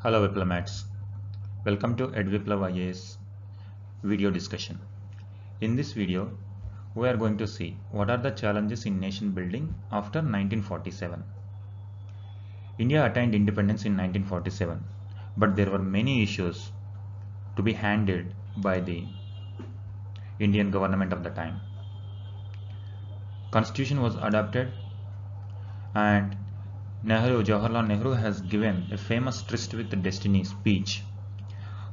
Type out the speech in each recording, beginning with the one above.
Hello diplomats, welcome to EdViplav IAS video discussion. In this video, we are going to see what are the challenges in nation building after 1947. India attained independence in 1947, but there were many issues to be handled by the Indian government of the time. Constitution was adopted and Jawaharlal Nehru has given a famous Tryst with Destiny speech.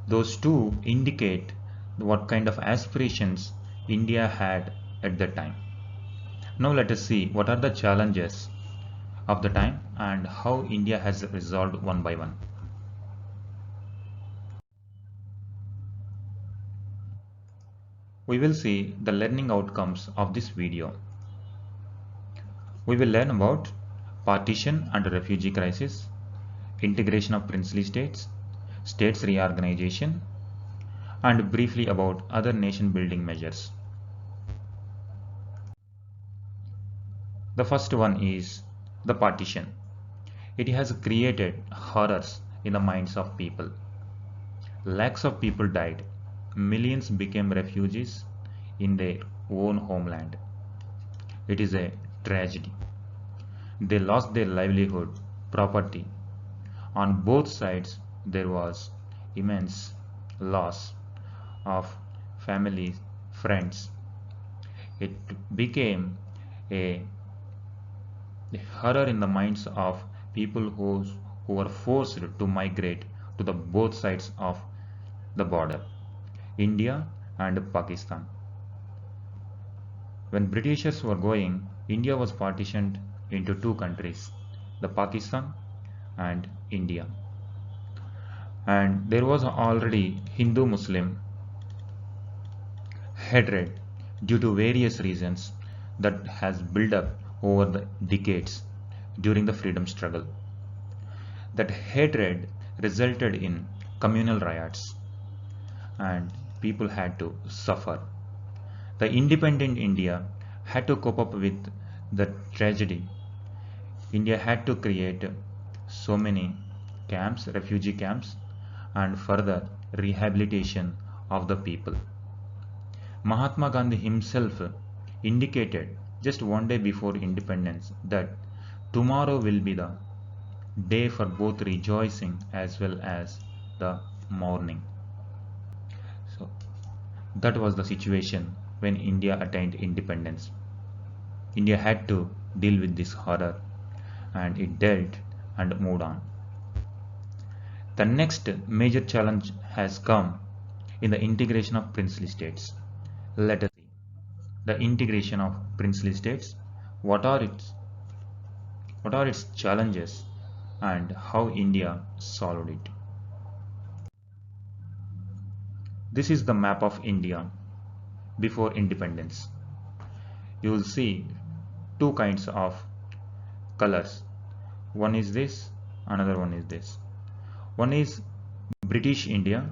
Those two indicate what kind of aspirations India had at that time. Now let us see what are the challenges of the time and how India has resolved one by one. We will see the learning outcomes of this video. We will learn about partition and refugee crisis, integration of princely states, states reorganization, and briefly about other nation building measures. The first one is the partition. It has created horrors in the minds of people. Lakhs of people died. Millions became refugees in their own homeland. It is a tragedy. They lost their livelihood, property. On both sides, there was immense loss of families, friends. It became a horror in the minds of people who were forced to migrate to the both sides of the border, India and Pakistan. When Britishers were going, India was partitioned into two countries, the Pakistan and India. And there was already Hindu-Muslim hatred due to various reasons that has built up over the decades during the freedom struggle. That hatred resulted in communal riots and people had to suffer. The independent India had to cope up with the tragedy. India had to create so many camps, refugee camps, and further rehabilitation of the people. Mahatma Gandhi himself indicated just one day before independence that tomorrow will be the day for both rejoicing as well as the mourning. So that was the situation when India attained independence. India had to deal with this horror and it dealt and moved on. The next major challenge has come in the integration of princely states. Let us see the integration of princely states. What are its challenges and how India solved it. This is the map of India before independence. You will see two kinds of colors. One is this, another one is this. One is British India,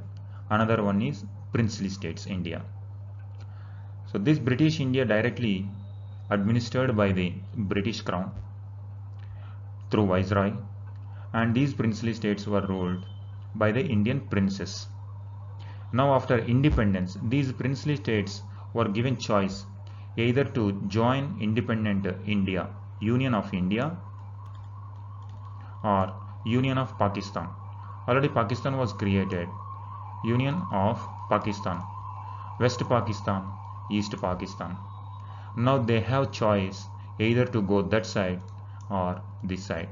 another one is princely states India. So this British India directly administered by the British Crown through Viceroy, and these princely states were ruled by the Indian princes. Now after independence, these princely states were given choice either to join independent India, Union of India, or Union of Pakistan. Already Pakistan was created, Union of Pakistan, West Pakistan, East Pakistan. Now they have choice either to go that side or this side.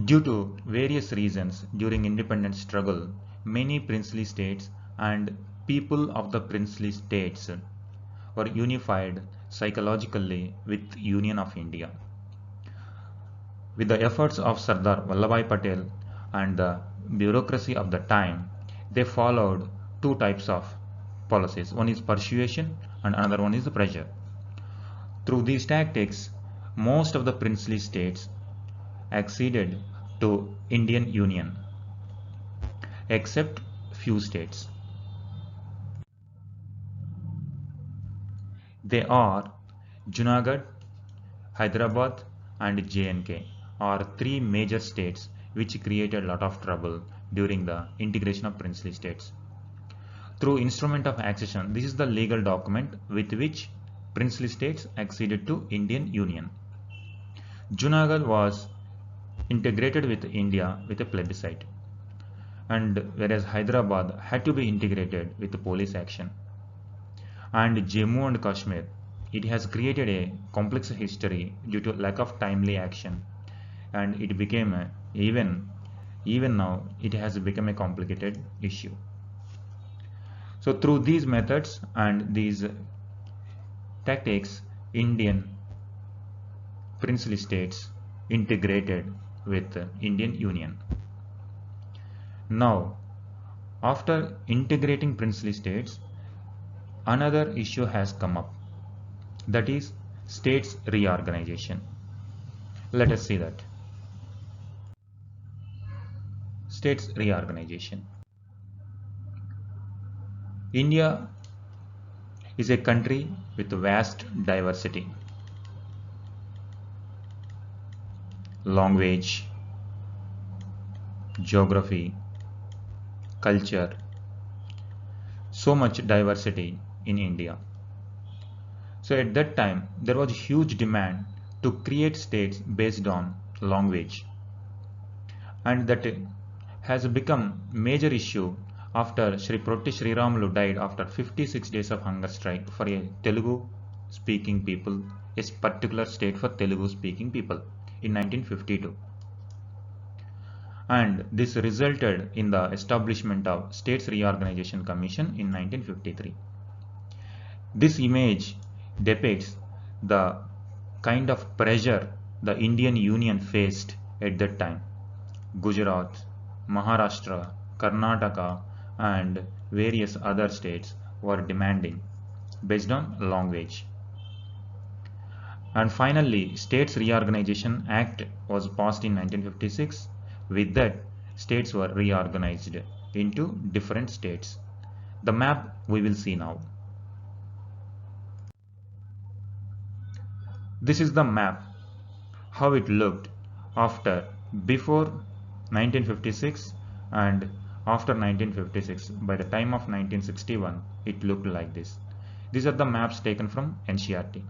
Due to various reasons during independence struggle, many princely states and people of the princely states were unified psychologically with Union of India. With the efforts of Sardar Vallabhbhai Patel and the bureaucracy of the time, they followed two types of policies. One is persuasion and another one is pressure. Through these tactics, most of the princely states acceded to Indian Union, except few states. They are Junagadh, Hyderabad and J&K are three major states which created a lot of trouble during the integration of princely states. Through instrument of accession, this is the legal document with which princely states acceded to Indian Union. Junagadh was integrated with India with a plebiscite, and whereas Hyderabad had to be integrated with police action. And Jammu and Kashmir, it has created a complex history due to lack of timely action, and it became even now it has become a complicated issue. So through these methods and these tactics, Indian princely states integrated with Indian Union. Now, after integrating princely states, another issue has come up, that is states reorganization. Let us see that. States reorganization. India is a country with vast diversity. Language, geography, culture, so much diversity in India. So at that time there was huge demand to create states based on language, and that has become major issue after Sri Protti Sri Ramulu died after 56 days of hunger strike for a Telugu speaking people, a particular state for Telugu speaking people in 1952. And this resulted in the establishment of States Reorganization Commission in 1953. This image depicts the kind of pressure the Indian Union faced at that time. Gujarat, Maharashtra, Karnataka and various other states were demanding based on language. And finally, States Reorganization Act was passed in 1956. With that, states were reorganized into different states. The map we will see now. This is the map, how it looked before 1956 and after 1956. By the time of 1961, it looked like this. These are the maps taken from NCERT.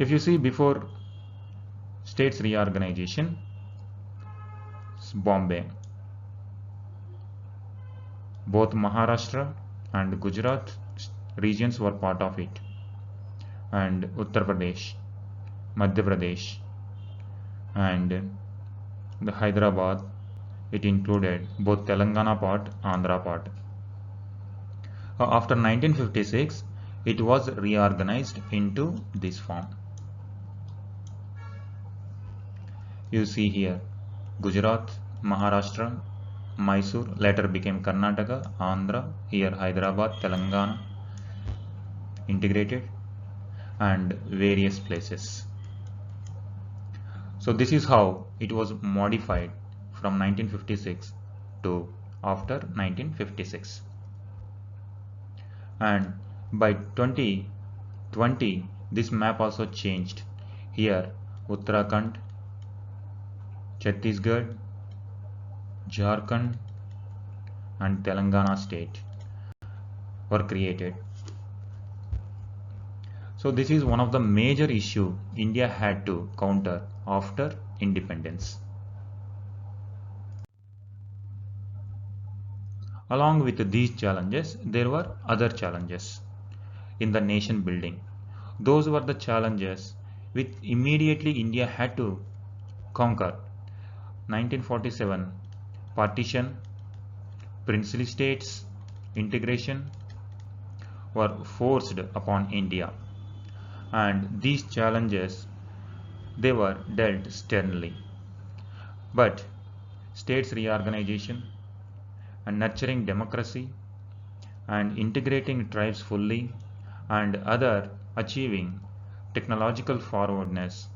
If you see before states reorganization, Bombay, both Maharashtra and Gujarat regions were part of it, and Uttar Pradesh, Madhya Pradesh, and the Hyderabad, it included both Telangana part, Andhra part. After 1956, it was reorganized into this form. You see here Gujarat, Maharashtra, Mysore, later became Karnataka, Andhra, here Hyderabad, Telangana, integrated, and various places. So this is how it was modified from 1956 to after 1956. And by 2020, this map also changed. Here Uttarakhand, Chhattisgarh, Jharkhand and Telangana state were created. So this is one of the major issues India had to counter after independence. Along with these challenges, there were other challenges in the nation building. Those were the challenges which immediately India had to conquer. 1947, partition, princely states, integration were forced upon India, and these challenges, they were dealt sternly. But states reorganization and nurturing democracy and integrating tribes fully and other achieving technological forwardness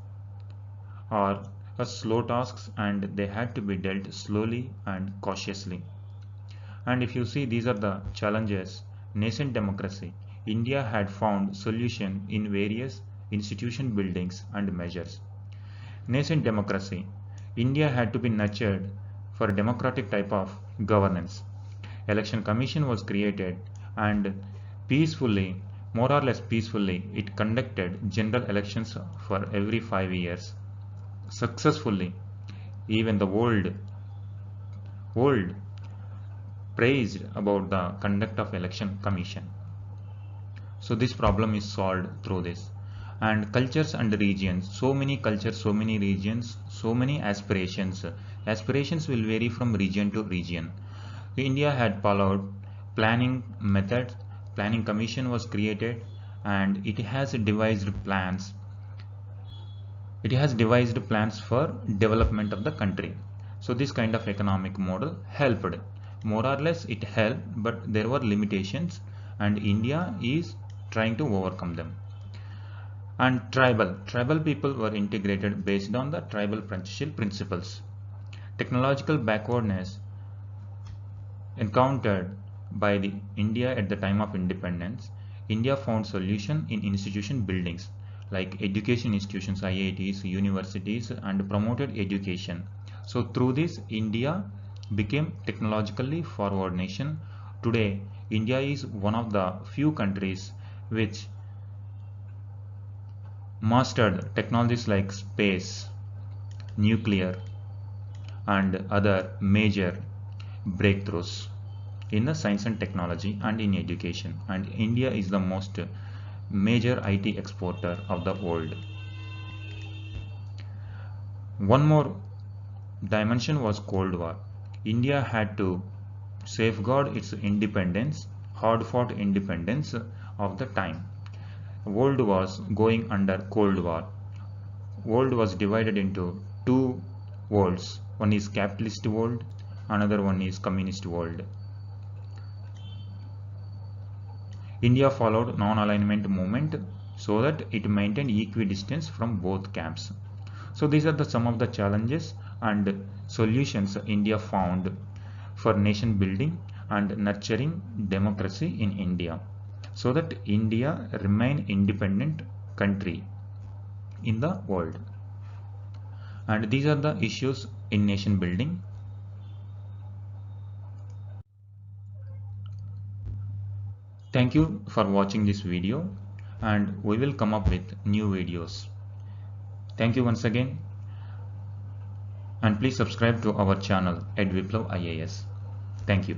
are slow tasks, and they had to be dealt slowly and cautiously. And if you see, these are the challenges. Nascent democracy, India had found solution in various institution buildings and measures. Nascent democracy. India had to be nurtured for a democratic type of governance. Election commission was created and peacefully, more or less peacefully, it conducted general elections for every 5 years. Successfully, even the world praised about the conduct of election commission. So this problem is solved through this. And cultures and regions, so many cultures, so many regions, so many aspirations. Aspirations will vary from region to region. India had followed planning methods, planning commission was created, and it has devised plans. It has devised plans for development of the country. So this kind of economic model helped. More or less it helped, but there were limitations and India is trying to overcome them. And tribal people were integrated based on the tribal principles. Technological backwardness encountered by the India at the time of independence, India found solution in institution buildings like education institutions, IITs, universities, and promoted education. So through this, India became technologically forward nation. Today, India is one of the few countries which mastered technologies like space, nuclear, and other major breakthroughs in the science and technology and in education, and India is the most major IT exporter of the world. One more dimension was Cold War. India had to safeguard its independence, hard fought independence of the time. World was going under Cold War. World was divided into two worlds. One is capitalist world, another one is communist world. India followed non-alignment movement so that it maintained equidistance from both camps. So these are some of the challenges and solutions India found for nation building and nurturing democracy in India, so that India remain independent country in the world. And these are the issues in nation building. Thank you for watching this video, and we will come up with new videos. Thank you once again, and please subscribe to our channel @edviplav IAS. Thank you.